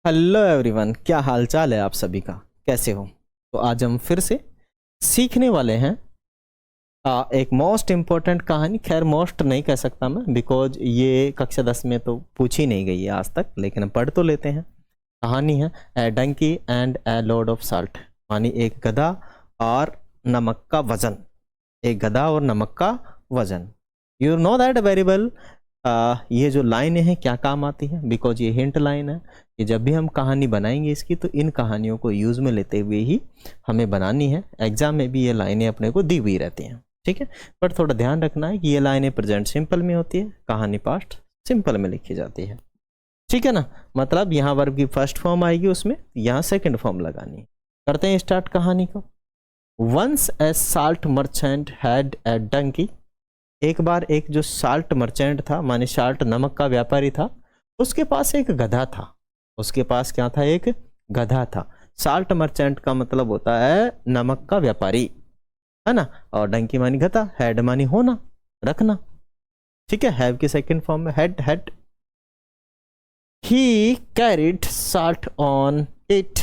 Hello everyone, क्या हाल चाल है आप सभी का? कैसे हो? तो आज हम फिर से सीखने वाले हैं एक मोस्ट इम्पोर्टेंट कहानी। खैर मोस्ट नहीं कह सकता मैं, बिकॉज ये कक्षा 10 में तो पूछी नहीं गई है आज तक, लेकिन हम पढ़ तो लेते हैं। कहानी है a donkey and a load of salt, मानी एक गधा और नमक का वजन। एक गधा और नमक का वजन। You know that very well. ये जो लाइनें हैं क्या काम आती है? बिकॉज ये हिंट लाइन है कि जब भी हम कहानी बनाएंगे इसकी, तो इन कहानियों को यूज़ में लेते हुए ही हमें बनानी है। एग्जाम में भी ये लाइनें अपने को दी हुई रहती हैं, ठीक है। पर थोड़ा ध्यान रखना है कि ये लाइनें प्रेजेंट सिंपल में होती है, कहानी पास्ट सिंपल में लिखी जाती है, ठीक है ना। मतलब यहाँ वर्ब की फर्स्ट फॉर्म आएगी, उसमें यहाँ सेकेंड फॉर्म लगानी है। करते हैं स्टार्ट कहानी को। Once a salt merchant had a donkey. एक बार एक जो साल्ट मर्चेंट था, माने साल्ट नमक का व्यापारी था, उसके पास एक गधा था। उसके पास क्या था? एक गधा था। साल्ट मर्चेंट का मतलब होता है नमक का व्यापारी, है ना। और डंकी मानी गधा, हेड मानी होना, रखना, ठीक है। हैव की सेकंड फॉर्म में head, head. He carried salt on it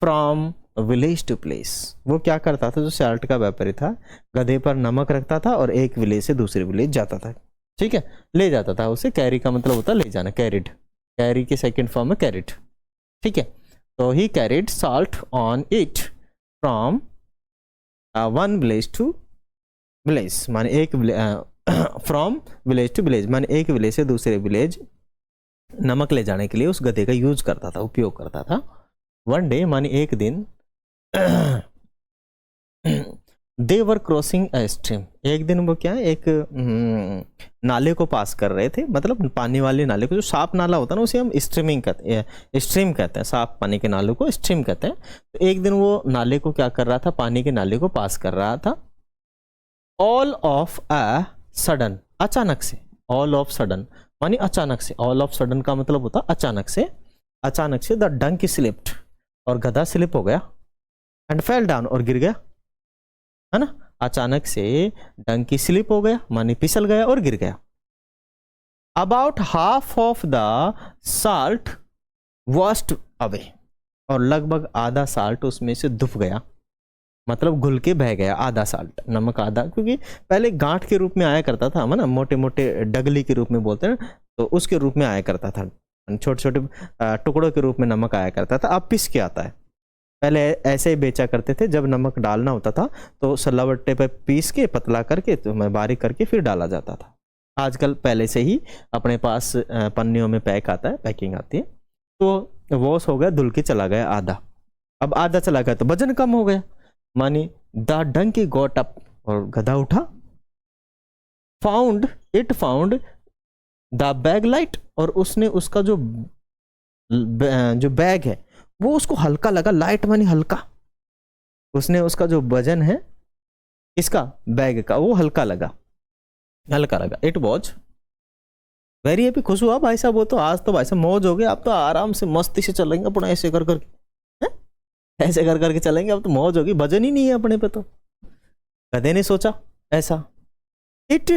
from village to place. वो क्या करता था? जो साल्ट का व्यापारी था, गधे पर नमक रखता था और एक विलेज से दूसरे विलेज जाता था, ठीक है, ले जाता था उसे। कैरी का मतलब होता है ले जाना, कैरिड। कैरी की सेकंड फॉर्म में कैरिड, ठीक है। तो he carried salt on it from one village to village, माने एक फ्रॉम विलेज टू विलेज, माने एक विलेज से दूसरे विलेज नमक ले जाने के लिए उस गधे का यूज करता था, उपयोग करता था। वन डे माने एक दिन, दे वर क्रॉसिंग ए स्ट्रीम। एक दिन वो क्या है, एक नाले को पास कर रहे थे, मतलब पानी वाले नाले को। जो साफ नाला होता है ना, उसे हम स्ट्रीमिंग कहते हैं, स्ट्रीम कहते हैं। साफ पानी के नाले को स्ट्रीम कहते हैं। तो एक दिन वो नाले को क्या कर रहा था? पानी के नाले को पास कर रहा था। ऑल ऑफ अ सडन, अचानक से। ऑल ऑफ सडन मानी अचानक से। ऑल ऑफ सडन का मतलब होता अचानक से। अचानक से द डंकी स्लिप्ड, और गधा स्लिप हो गया। एंड फेल डाउन, और गिर गया, है ना। अचानक से डंकी स्लिप हो गया, मानी फिसल गया और गिर गया। About half of the salt washed away, और लगभग आधा साल्ट उसमें से धुप गया, मतलब घुल के बह गया। आधा साल्ट नमक, आधा, क्योंकि पहले गांठ के रूप में आया करता था, है ना, मोटे मोटे डगली के रूप में बोलते हैं, तो उसके रूप में आया करता था। छोटे छोटे टुकड़ों के रूप में नमक आया करता था। अब पिस के आता है। पहले ऐसे ही बेचा करते थे, जब नमक डालना होता था तो सल्लावट्टे पे पीस के पतला करके, तो मैं बारीक करके फिर डाला जाता था। आजकल पहले से ही अपने पास पन्नियों में पैक आता है, पैकिंग आती है। तो वॉश हो गया, धुल के चला गया आधा। अब आधा चला गया तो वजन कम हो गया, मानी द डंकी गॉट अप, और गधा उठा। फाउंड द बैग लाइट, और उसने उसका जो बैग है वो उसको हल्का लगा। लाइट मानी हल्का। उसने उसका जो वजन है इसका बैग का, वो हल्का लगा, हल्का लगा। इट वॉज वेरी हैप्पी, खुश हुआ भाई साहब। वो तो आज तो भाई साहब मौज हो गई, आप तो आराम से मस्ती से चलेंगे अपना, ऐसे कर करके, ऐसे कर करके चलेंगे, अब तो मौज होगी, वजन ही नहीं है अपने पे। तो गधे ने सोचा ऐसा। इट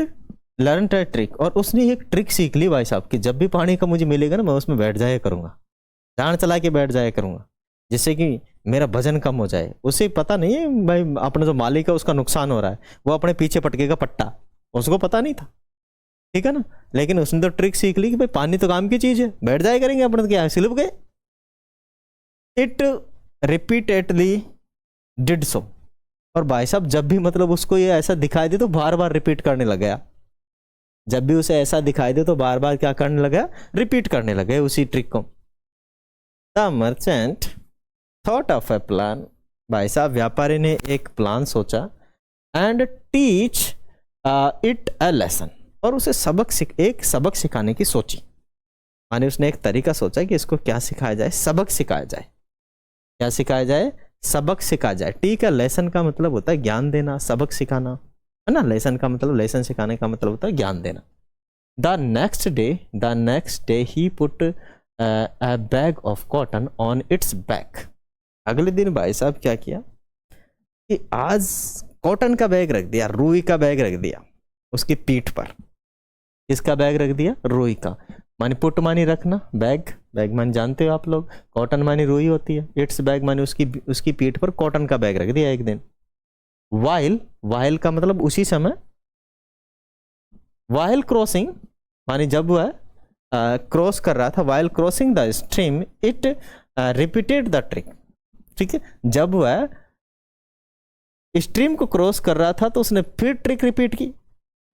लर्न अ ट्रिक, और उसने एक ट्रिक सीख ली भाई साहब, कि जब भी पानी का मुझे मिलेगा ना, मैं उसमें बैठ जाया करूंगा, जान चला के बैठ जाया करूंगा, जिससे कि मेरा वजन कम हो जाए। उसे पता नहीं है भाई, अपना जो मालिक है उसका नुकसान हो रहा है, वो अपने पीछे पटकेगा पट्टा, उसको पता नहीं था, ठीक है ना। लेकिन उसने तो ट्रिक सीख ली कि भाई पानी तो काम की चीज है, बैठ जाया करेंगे अपने, तो क्या स्लिप गए। इट रिपीटेडली डिड सो, और भाई साहब जब भी मतलब उसको ये ऐसा दिखाई दे तो बार बार रिपीट करने लग गया। जब भी उसे ऐसा दिखाई दे तो बार बार क्या करने लगा? रिपीट करने लगे उसी ट्रिक को। The merchant thought of A plan, भाई साहब व्यापारी ने एक प्लान सोचा। And teach it a lesson, और उसे एक सबक सिखाने की सोची। माने उसने एक तरीका सोचा कि इसको क्या सिखाया जाए, सबक सिखाया जाए। क्या सिखाया जाए? सबक सिखाया जाए। ठीक है, लेसन का मतलब होता है ज्ञान देना, सबक सिखाना, है ना। लेसन का मतलब, लेसन सिखाने का मतलब होता है ज्ञान देना। The next day he put a bag of cotton on its back। अगले दिन भाई साहब क्या किया कि आज कॉटन का बैग रख दिया, रुई का बैग रख दिया उसकी पीठ पर। किसका बैग रख दिया? रुई का। मानी पुट मानी रखना, बैग बैग मानी जानते हो आप लोग, कॉटन मानी रुई होती है, इट्स बैग मानी उसकी पीठ पर कॉटन का बैग रख दिया एक दिन। वाइल का मतलब उसी समय, वाइल क्रॉसिंग मानी जब वह क्रॉस कर रहा था, while crossing the stream it repeated the trick. ठीक है, जब वह स्ट्रीम को क्रॉस कर रहा था तो उसने फिर ट्रिक रिपीट की,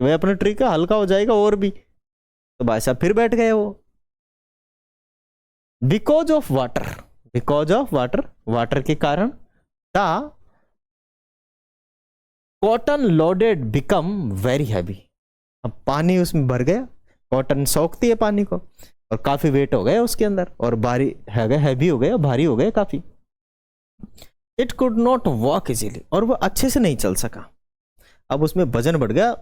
वह अपने ट्रिक का हल्का हो जाएगा और भी, तो भाई साहब फिर बैठ गए वो। बिकॉज ऑफ वाटर, वाटर के कारण the cotton loaded become very heavy. अब पानी उसमें भर गया, कॉटन सोखती है पानी को, और काफी वेट हो गया उसके अंदर, और भारी हैवी हो गया, भारी हो गया काफी। It could not walk easily, और वो अच्छे से नहीं चल सका। अब उसमें वजन बढ़ गया,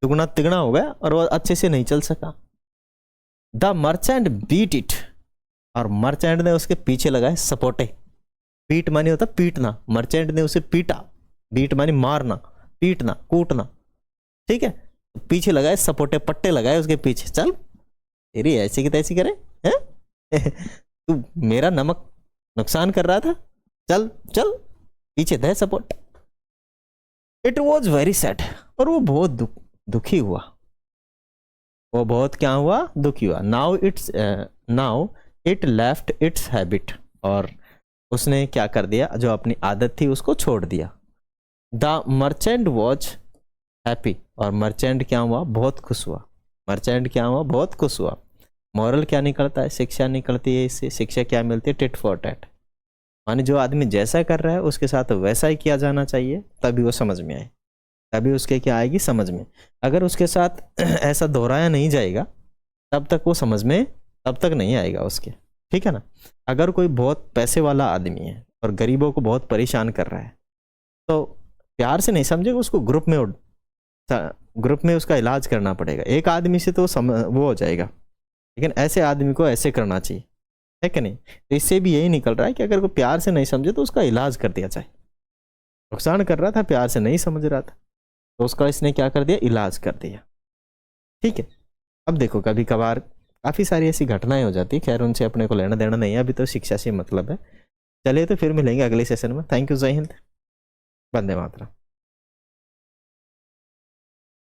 दुगना तिगना हो गया, और वो अच्छे से नहीं चल सका। द मर्चेंट बीट इट, और मर्चेंट ने उसके पीछे लगाए सपोटे। बीट मानी होता पीटना, मर्चेंट ने उसे पीटा, बीट मानी मारना, पीटना, कूटना। ठीक है, पीछे लगाए सपोटे, पट्टे लगाए उसके पीछे, चल तेरी ऐसी की तैसी करे हैं तू मेरा नमक नुकसान कर रहा था, चल चल पीछे दे support. It was very sad, और वो बहुत दुखी हुआ, वो बहुत क्या हुआ, दुखी हुआ। Now it left it's habit, और उसने क्या कर दिया, जो अपनी आदत थी उसको छोड़ दिया। द मर्चेंट वॉज हैप्पी, और मर्चेंट क्या हुआ, बहुत खुश हुआ। मर्चेंट क्या हुआ, बहुत खुश हुआ। मॉरल क्या निकलता है, शिक्षा निकलती है इससे। शिक्षा क्या मिलती है, टिट फॉर टैट, माने जो आदमी जैसा कर रहा है उसके साथ वैसा ही किया जाना चाहिए, तभी वो समझ में आए, तभी उसके क्या आएगी, समझ में। अगर उसके साथ ऐसा दोहराया नहीं जाएगा तब तक वो समझ में, तब तक नहीं आएगा उसके। ठीक है ना। अगर कोई बहुत पैसे वाला आदमी है और गरीबों को बहुत परेशान कर रहा है, तो प्यार से नहीं समझेगा, उसको ग्रुप में उसका इलाज करना पड़ेगा। एक आदमी से तो वो हो जाएगा, लेकिन ऐसे आदमी को ऐसे करना चाहिए, है कि नहीं। तो इससे भी यही निकल रहा है कि अगर कोई प्यार से नहीं समझे तो उसका इलाज कर दिया जाए। नुकसान कर रहा था, प्यार से नहीं समझ रहा था, तो उसका इसने क्या कर दिया, इलाज कर दिया। ठीक है। अब देखो कभी कभार काफ़ी सारी ऐसी घटनाएं हो जाती है, खैर उनसे अपने को लेना देना नहीं है, अभी तो शिक्षा से मतलब है। चलिए तो फिर मिलेंगे अगले सेशन में। थैंक यू, जय हिंद, वंदे मातरम।